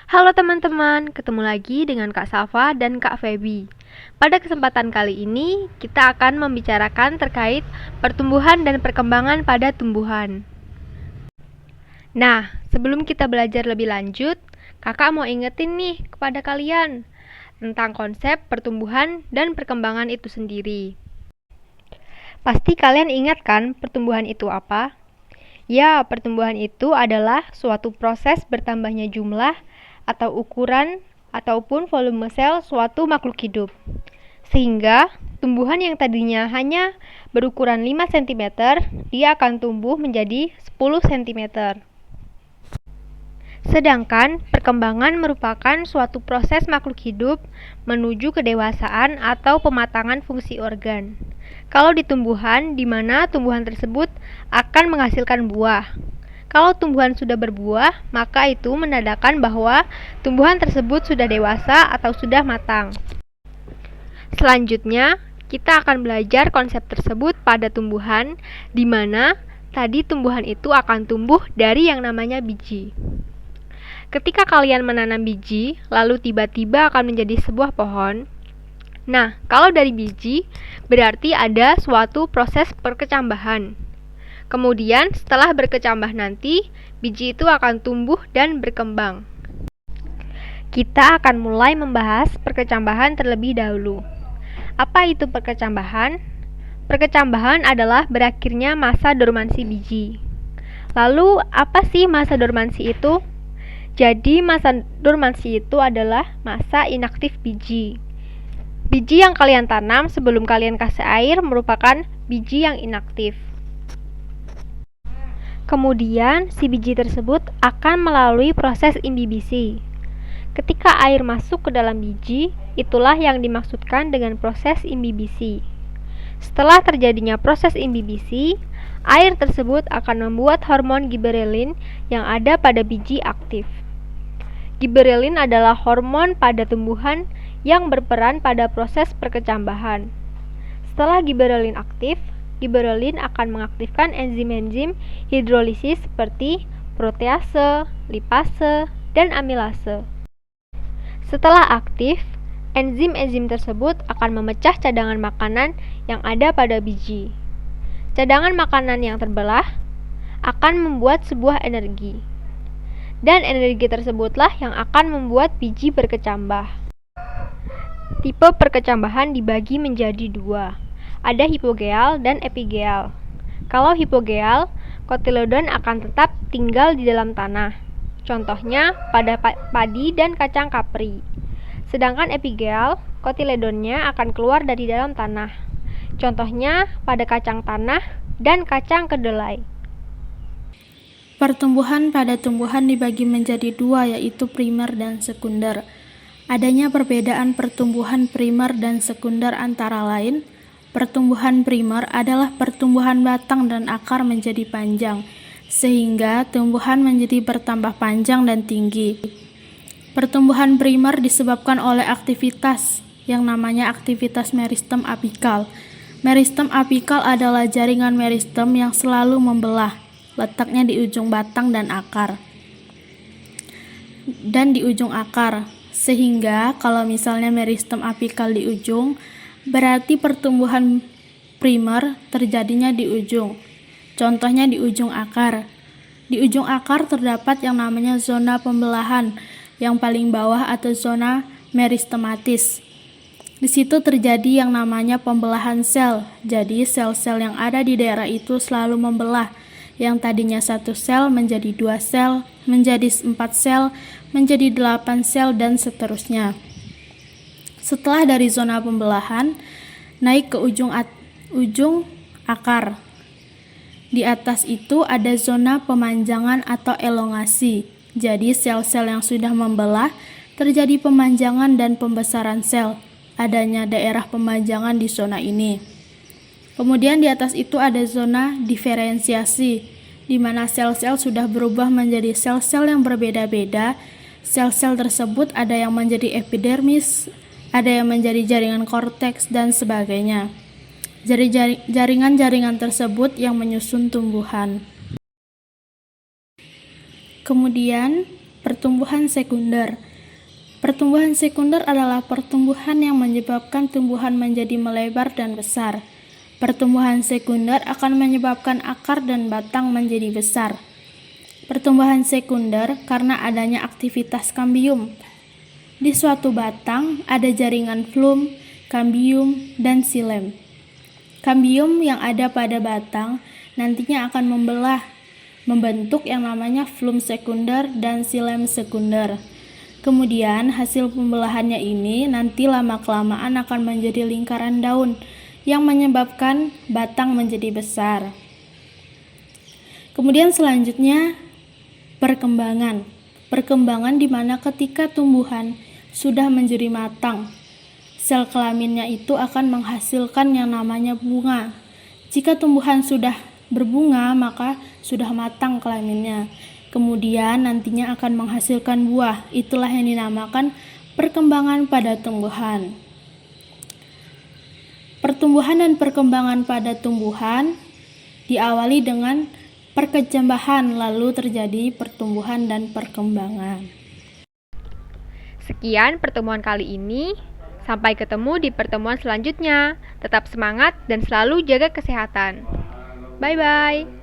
Halo teman-teman, ketemu lagi dengan Kak Safa dan Kak Feby. Pada kesempatan kali ini, kita akan membicarakan terkait pertumbuhan dan perkembangan pada tumbuhan. Nah, sebelum kita belajar lebih lanjut, kakak mau ingetin nih kepada kalian tentang konsep pertumbuhan dan perkembangan itu sendiri. Pasti kalian ingat kan pertumbuhan itu apa? Ya, pertumbuhan itu adalah suatu proses bertambahnya jumlah atau ukuran ataupun volume sel suatu makhluk hidup. Sehingga tumbuhan yang tadinya hanya berukuran 5 cm, dia akan tumbuh menjadi 10 cm. Sedangkan perkembangan merupakan suatu proses makhluk hidup menuju kedewasaan atau pematangan fungsi organ. Kalau di tumbuhan, di mana tumbuhan tersebut akan menghasilkan buah. Kalau tumbuhan sudah berbuah, maka itu menandakan bahwa tumbuhan tersebut sudah dewasa atau sudah matang. Selanjutnya, kita akan belajar konsep tersebut pada tumbuhan, di mana tadi tumbuhan itu akan tumbuh dari yang namanya biji. Ketika kalian menanam biji, lalu tiba-tiba akan menjadi sebuah pohon. Nah, kalau dari biji, berarti ada suatu proses perkecambahan. Kemudian, setelah berkecambah nanti, biji itu akan tumbuh dan berkembang. Kita akan mulai membahas perkecambahan terlebih dahulu. Apa itu perkecambahan? Perkecambahan adalah berakhirnya masa dormansi biji. Lalu, apa sih masa dormansi itu? Jadi, masa dormansi itu adalah masa inaktif biji. Biji yang kalian tanam sebelum kalian kasih air merupakan biji yang inaktif. Kemudian, si biji tersebut akan melalui proses imbibisi. Ketika air masuk ke dalam biji, itulah yang dimaksudkan dengan proses imbibisi. Setelah terjadinya proses imbibisi, air tersebut akan membuat hormon giberelin yang ada pada biji aktif. Giberelin adalah hormon pada tumbuhan yang berperan pada proses perkecambahan. Setelah giberelin aktif, giberelin akan mengaktifkan enzim-enzim hidrolisis seperti protease, lipase, dan amilase. Setelah aktif, enzim-enzim tersebut akan memecah cadangan makanan yang ada pada biji. Cadangan makanan yang terbelah akan membuat sebuah energi. Dan energi tersebutlah yang akan membuat biji berkecambah. Tipe perkecambahan dibagi menjadi dua. Ada hipogeal dan epigeal. Kalau hipogeal, kotiledon akan tetap tinggal di dalam tanah. Contohnya pada padi dan kacang kapri. Sedangkan epigeal, kotiledonnya akan keluar dari dalam tanah. Contohnya pada kacang tanah dan kacang kedelai. Pertumbuhan pada tumbuhan dibagi menjadi dua, yaitu primer dan sekunder. Adanya perbedaan pertumbuhan primer dan sekunder antara lain, pertumbuhan primer adalah pertumbuhan batang dan akar menjadi panjang, sehingga tumbuhan menjadi bertambah panjang dan tinggi. Pertumbuhan primer disebabkan oleh aktivitas yang namanya aktivitas meristem apikal. Meristem apikal adalah jaringan meristem yang selalu membelah, letaknya di ujung batang dan di ujung akar. Sehingga kalau misalnya meristem apikal di ujung, berarti pertumbuhan primer terjadinya di ujung. Contohnya di ujung akar. Di ujung akar terdapat yang namanya zona pembelahan yang paling bawah atau zona meristematis. Di situ terjadi yang namanya pembelahan sel. Jadi sel-sel yang ada di daerah itu selalu membelah. Yang tadinya 1 sel menjadi 2 sel, menjadi 4 sel, menjadi 8 sel, dan seterusnya. Setelah dari zona pembelahan, naik ke ujung akar. Di atas itu ada zona pemanjangan atau elongasi. Jadi sel-sel yang sudah membelah, terjadi pemanjangan dan pembesaran sel. Adanya daerah pemanjangan di zona ini. Kemudian di atas itu ada zona diferensiasi, di mana sel-sel sudah berubah menjadi sel-sel yang berbeda-beda. Sel-sel tersebut ada yang menjadi epidermis, ada yang menjadi jaringan korteks, dan sebagainya. Jaringan-jaringan tersebut yang menyusun tumbuhan. Kemudian, Pertumbuhan sekunder. Pertumbuhan sekunder adalah pertumbuhan yang menyebabkan tumbuhan menjadi melebar dan besar. Pertumbuhan sekunder akan menyebabkan akar dan batang menjadi besar. Pertumbuhan sekunder karena adanya aktivitas kambium. Di suatu batang ada jaringan flum, kambium, dan xilem. Kambium yang ada pada batang nantinya akan membentuk yang namanya flum sekunder dan xilem sekunder. Kemudian hasil pembelahannya ini nanti lama-kelamaan akan menjadi lingkaran daun yang menyebabkan batang menjadi besar. Kemudian selanjutnya perkembangan. Perkembangan di mana ketika tumbuhan sudah menjadi matang, sel kelaminnya itu akan menghasilkan yang namanya bunga. Jika tumbuhan sudah berbunga, maka sudah matang kelaminnya. Kemudian nantinya akan menghasilkan buah. Itulah yang dinamakan perkembangan pada tumbuhan. Pertumbuhan dan perkembangan pada tumbuhan diawali dengan perkecambahan, lalu terjadi pertumbuhan dan perkembangan. Sekian pertemuan kali ini. Sampai ketemu di pertemuan selanjutnya. Tetap semangat dan selalu jaga kesehatan. Bye-bye.